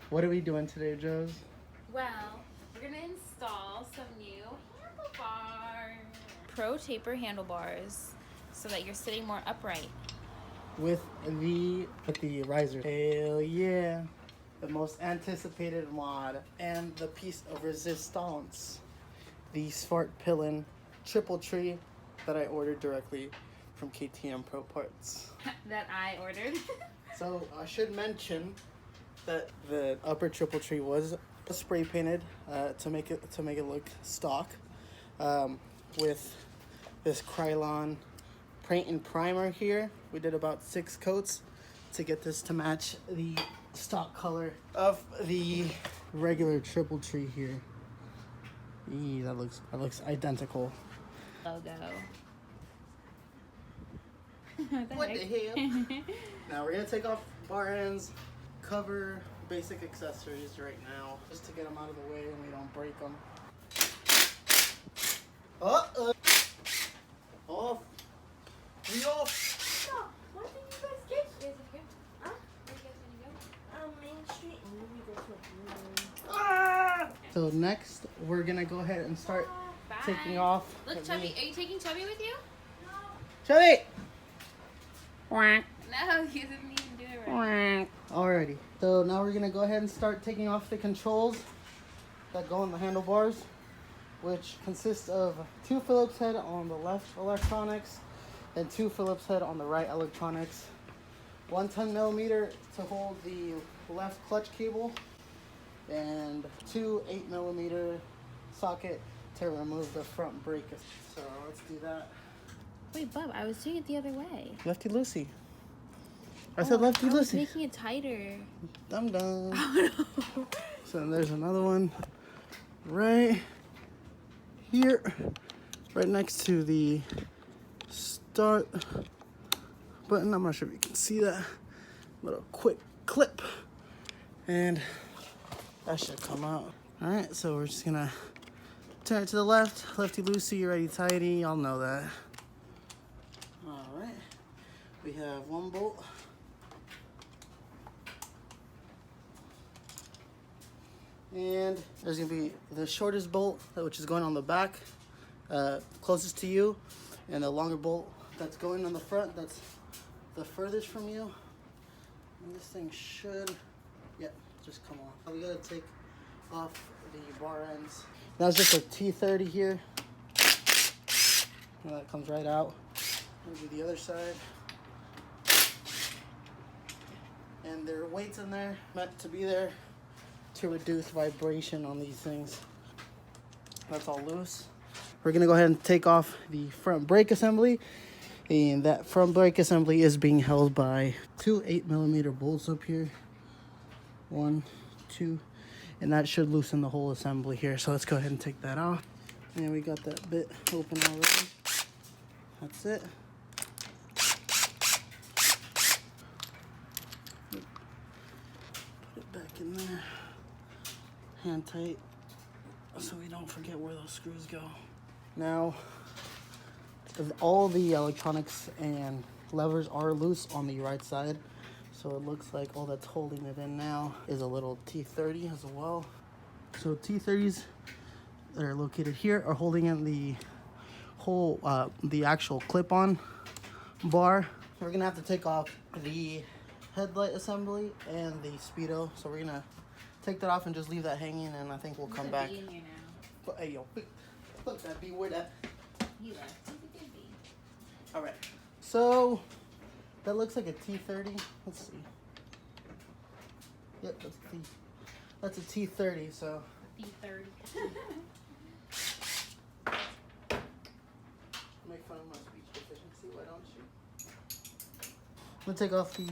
What are we doing today, Joes? Well, we're gonna install some new handlebars. Pro taper handlebars so that you're sitting more upright. With the riser. Hell yeah. The most anticipated mod and the piece of resistance. The Vitpilen triple tree that I ordered directly from KTM Pro Parts. That I ordered. So I should mention that the upper triple tree was spray painted to make it look stock with this Krylon paint and primer here. We did about 6 coats to get this to match the stock color of the regular triple tree here. Eee, that looks identical. Logo. What the hell? Now we're gonna take off bar ends, cover basic accessories right now, just to get them out of the way and we don't break them. Off. We off. No, what did you guys get? You guys gonna go? Huh? Where you guys gonna go? Main Street, and then we go to a Ah! So next we're gonna go ahead and start Bye. taking off. Look, Chubby, are you taking Chubby with you? Chubby! No, you didn't even do it right. Alrighty. So now we're gonna go ahead and start taking off the controls that go on the handlebars, which consists of 2 Phillips head on the left electronics and 2 Phillips head on the right electronics. 1 10mm to hold the left clutch cable, and 2 8mm socket to remove the front brake. So let's do that. Wait, Bub, I was doing it the other way. Lefty loosey. I said lefty I was loosey. making it tighter. Dum dum. Oh no. So there's another one right here, right next to the start button. I'm not sure if you can see that little quick clip, and that should come out. All right, so we're just gonna turn it to the left, lefty loosey, righty tighty. Y'all know that. All right, we have 1 bolt. And there's gonna be the shortest bolt, which is going on the back, closest to you, and the longer bolt that's going on the front, that's the furthest from you. And this thing should, yeah, just come off. We gotta take off the bar ends. That's just a T30 here. And that comes right out. We'll do the other side. And there are weights in there, meant to be there to reduce vibration on these things. That's all loose. We're gonna go ahead and take off the front brake assembly, and that front brake assembly is being held by 2 8mm bolts up here. 1, 2, and that should loosen the whole assembly here. So let's go ahead and take that off. And we got that bit open already. That's it. Put it back in there. Hand tight so we don't forget where those screws go. Now, all the electronics and levers are loose on the right side, so it looks like all that's holding it in now is a little T30 as well. So T30s that are located here are holding in the whole the actual clip-on bar. We're gonna have to take off the headlight assembly and the speedo, so we're gonna take that off and just leave that hanging, and I think we'll come back. Bee in here now. But hey, yo, look that bee, where that? He left. He's a good bee. All right, so that looks like a T30. Let's see. Yep, that's a T30. So B30. make fun of my speech deficiency. Why don't you? I'm gonna take off the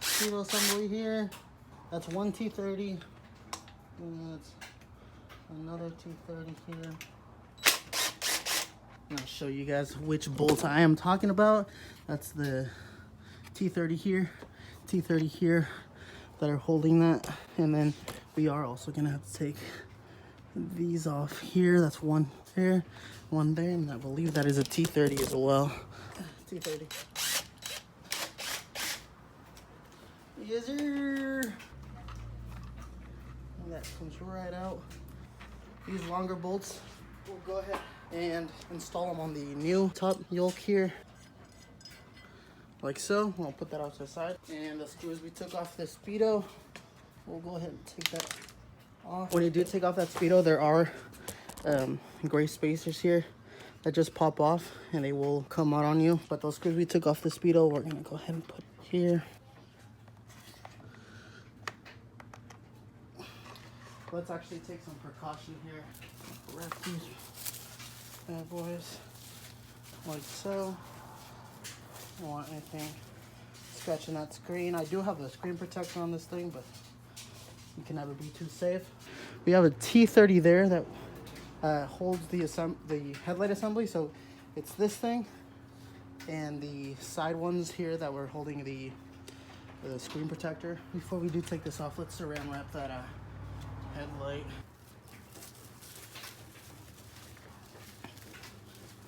speedo assembly here. That's 1 T30. And that's another T30 here. I'll show you guys which bolts I am talking about. That's the T30 here, T30 here that are holding that. And then we are also gonna have to take these off here. That's 1 there, 1 there, and I believe that is a T30 as well. T30. Yes, sir. And that comes right out. These longer bolts, we'll go ahead and install them on the new top yoke here. Like so. We'll put that off to the side. And the screws we took off the Speedo, we'll go ahead and take that off. When you do take off that Speedo, there are gray spacers here that just pop off and they will come out on you. But those screws we took off the Speedo, we're gonna go ahead and put here. Let's actually take some precaution here. Wrap these bad boys like so. Don't want anything scratching that screen. I do have a screen protector on this thing, but you can never be too safe. We have a T30 there that holds the headlight assembly. So it's this thing and the side ones here that we're holding the screen protector. Before we do take this off, let's saran wrap that headlight.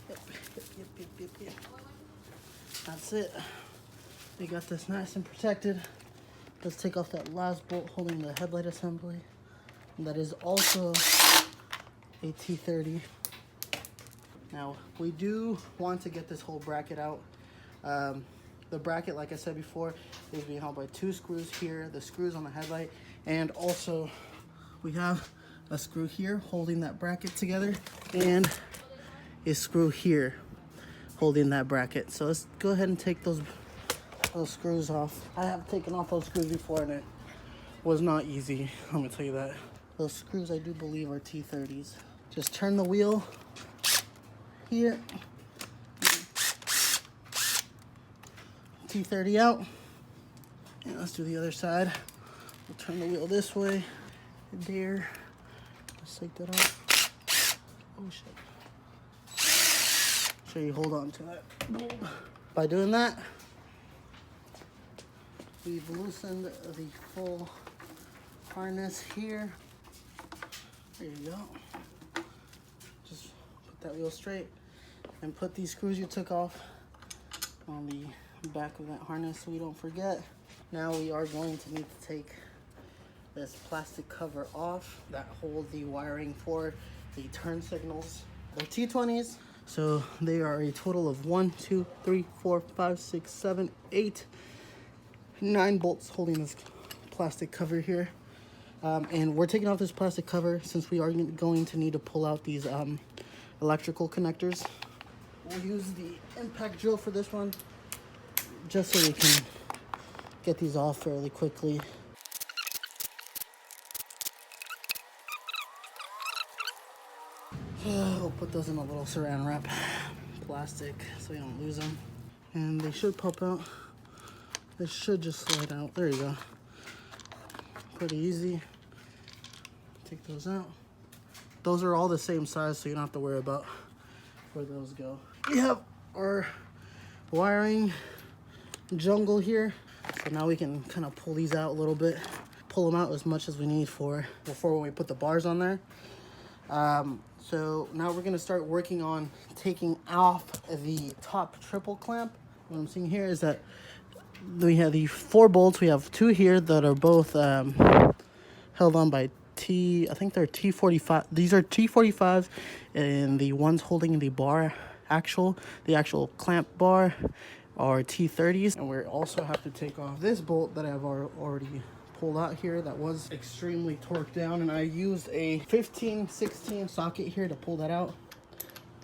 Yep. That's it. We got this nice and protected. Let's take off that last bolt holding the headlight assembly. And that is also a T30. Now, we do want to get this whole bracket out. The bracket, like I said before, is being held by 2 screws here, the screws on the headlight, and also we have a screw here holding that bracket together, and a screw here holding that bracket. So let's go ahead and take those screws off. I have taken off those screws before and it was not easy, I'm gonna tell you that. Those screws I do believe are T30s. Just turn the wheel here, T30 out, and let's do the other side. We'll turn the wheel this way, there, let's take that off. Oh shit. Sure you hold on to that bolt. By doing that, we've loosened the full harness here. There you go. Just put that wheel straight and put these screws you took off on the back of that harness so we don't forget. Now we are going to need to take this plastic cover off that hold the wiring for the turn signals. They're T20s. So they are a total of 1, 2, 3, 4, 5, 6, 7, 8, 9 bolts holding this plastic cover here. And we're taking off this plastic cover since we are going to need to pull out these electrical connectors. We'll use the impact drill for this one just so we can get these off fairly quickly. We'll put those in a little saran wrap plastic so we don't lose them. And they should pop out. They should just slide out. There you go. Pretty easy. Take those out. Those are all the same size, so you don't have to worry about where those go. We have our wiring jungle here. So now we can kind of pull these out a little bit. Pull them out as much as we need for before when we put the bars on there. So now we're gonna start working on taking off the top triple clamp. What I'm seeing here is that we have the 4 bolts. We have 2 here that are both held on by I think they're T45. These are T45s, and the ones holding the bar, the actual clamp bar, are T30s. And we also have to take off this bolt that I've already pulled out here that was extremely torqued down, and I used a 15/16 socket here to pull that out.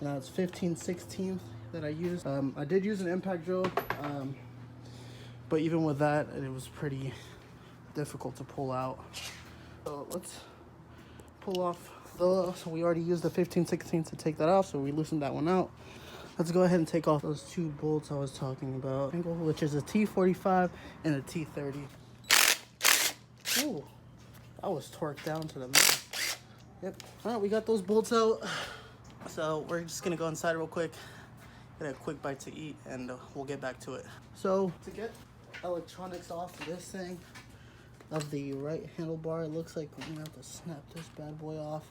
Now it's 15/16 that I used. I did use an impact drill, but even with that, it was pretty difficult to pull out. So let's pull off so we already used the 15/16 to take that off, so we loosened that one out. Let's go ahead and take off those 2 bolts I was talking about, which is a T45 and a T30. Ooh, that was torqued down to the max. Yep. All right, we got those bolts out. So we're just gonna go inside real quick, get a quick bite to eat, and we'll get back to it. So to get electronics off this thing of the right handlebar, it looks like we're gonna have to snap this bad boy off.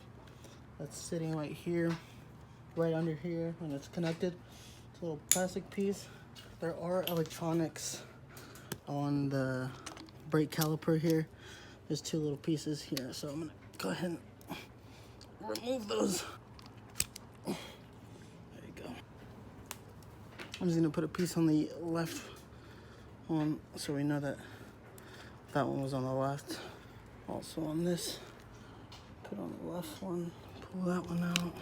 That's sitting right here, right under here, and it's connected. It's a little plastic piece. There are electronics on the brake caliper here. There's two little pieces here, so I'm gonna go ahead and remove those. There you go. I'm just gonna put a piece on the left one so we know that that one was on the left. Also on this, put on the left one, pull that one out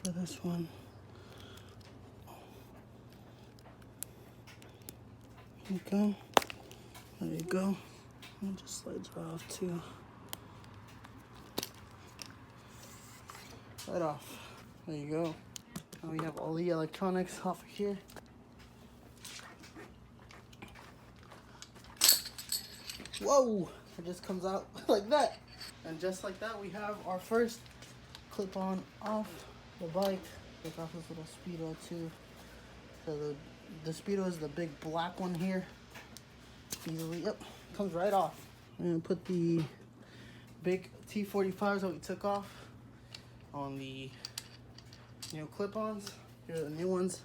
for this one. There you go. There you go. And it just slides right off too. Right off. There you go. Now we have all the electronics off of here. Whoa! It just comes out like that. And just like that, we have our first clip-on off the bike. Take off this little speedo too. So the speedo is the big black one here. Easily, yep, comes right off. I'm gonna put the big T45s that we took off on the new clip-ons. Here are the new ones,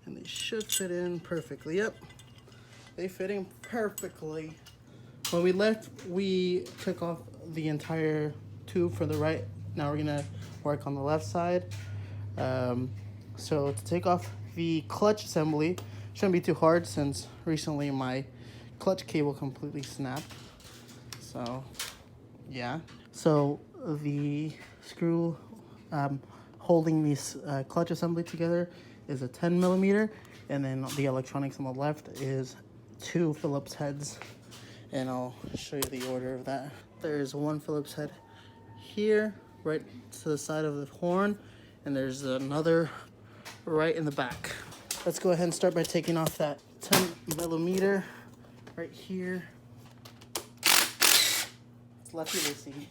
and they should fit in perfectly. Yep, they fit in perfectly. When we left, we took off the entire tube for the right. Now we're gonna work on the left side. So to take off the clutch assembly, shouldn't be too hard since recently my clutch cable completely snapped. So yeah. So the screw holding this clutch assembly together is a 10 millimeter, and then the electronics on the left is 2 Phillips heads. And I'll show you the order of that. There's one Phillips head here, right to the side of the horn, and there's another right in the back. Let's go ahead and start by taking off that 10 millimeter right here. It's lefty loosey.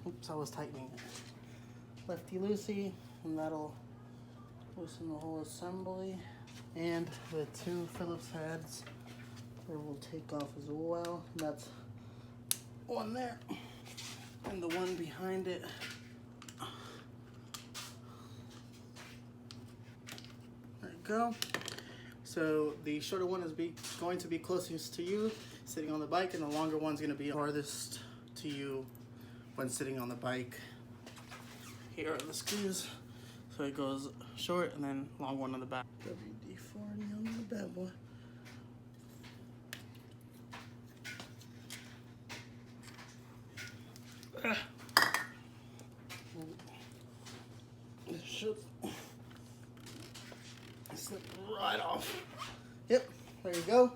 Oops, I was tightening it. Lefty loosey, and that'll loosen the whole assembly. And the 2 Phillips heads will take off as well. That's one there, and the one behind it. There you go. So the shorter one is going to be closest to you sitting on the bike, and the longer one's going to be farthest to you when sitting on the bike. Here are the screws. So it goes short and then long one on the back. WD-40 on the bad boy. It should slip right off. Yep, there you go.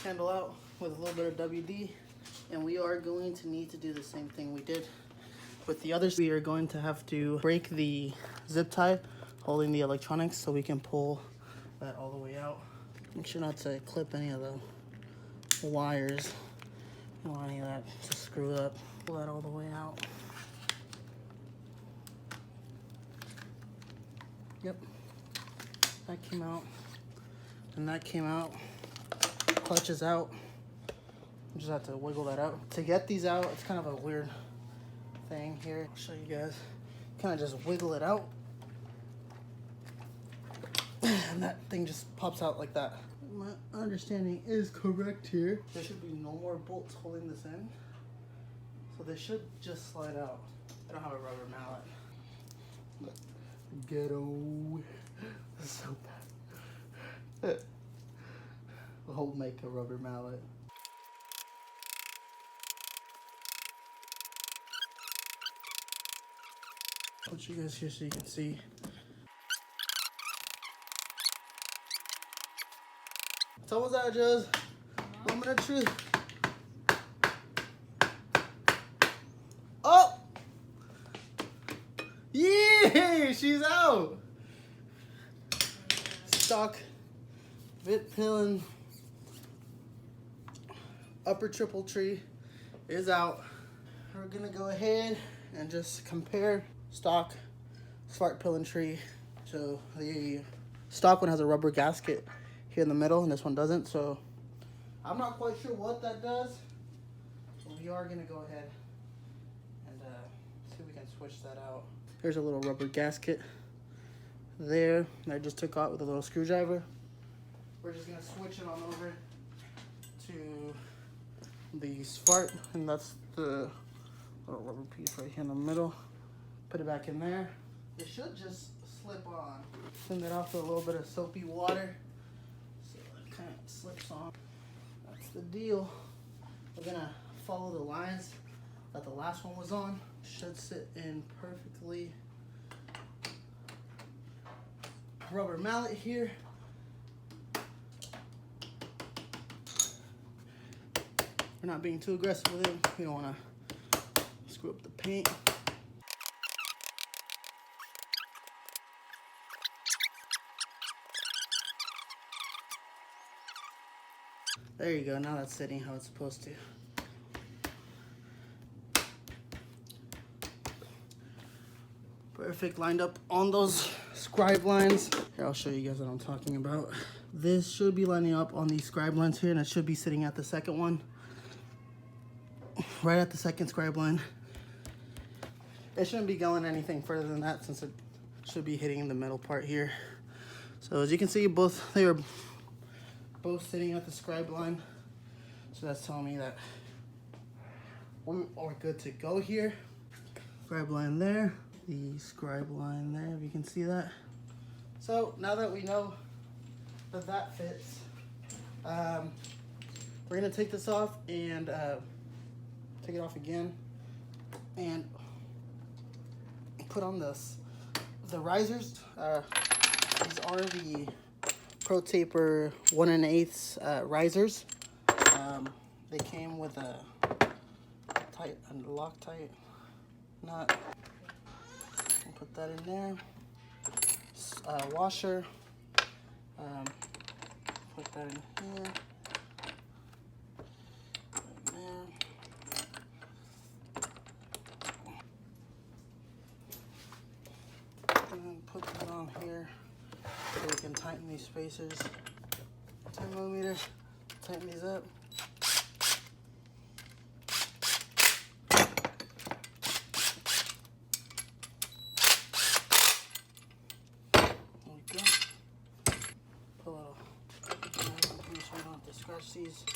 Handle out with a little bit of WD. And we are going to need to do the same thing we did with the others. We are going to have to break the zip tie holding the electronics so we can pull that all the way out. Make sure not to clip any of the wires. You don't want any of that to screw up. Pull that all the way out. Yep, that came out, and that came out. Clutch is out. You just have to wiggle that out. To get these out, it's kind of a weird thing here. I'll show you guys. Kind of just wiggle it out, and that thing just pops out like that. My understanding is correct here. There should be no more bolts holding this in, so they should just slide out. I don't have a rubber mallet. But ghetto. This is so bad. I'll make a rubber mallet. I'll put you guys here so you can see. So what's that, Joes? Moment of truth. Oh! Yeah, she's out. Stock Vitpilen upper triple tree is out. We're gonna go ahead and just compare stock Vitpilen tree. So the stock one has a rubber gasket here in the middle, and this one doesn't. So I'm not quite sure what that does, but we are gonna go ahead and see if we can switch that out. There's a little rubber gasket there that I just took out with a little screwdriver. We're just gonna switch it on over to the spark, and that's the little rubber piece right here in the middle. Put it back in there. It should just slip on. Send it off with a little bit of soapy water so it kind of slips on. That's the deal. We're gonna follow the lines that the last one was on. Should sit in perfectly. Rubber mallet here. We're not being too aggressive with it. We don't want to screw up the paint. There you go. Now that's sitting how it's supposed to. Perfect, lined up on those scribe lines. Here, I'll show you guys what I'm talking about. This should be lining up on these scribe lines here, and it should be sitting at the second one. Right at the second scribe line. It shouldn't be going anything further than that since it should be hitting the middle part here. So as you can see, they are both sitting at the scribe line. So that's telling me that we are good to go here. Scribe line there. The scribe line there, if you can see that. So now that we know that that fits, we're gonna take this off and take it off again and put on the risers. These are the Pro Taper 1 1/8 risers. They came with a tight and Loctite nut. Put that in there. Washer. Put that in here. Right there. And then put that on here so we can tighten these spacers. 10mm. Tighten these up. Pull out a scratch these.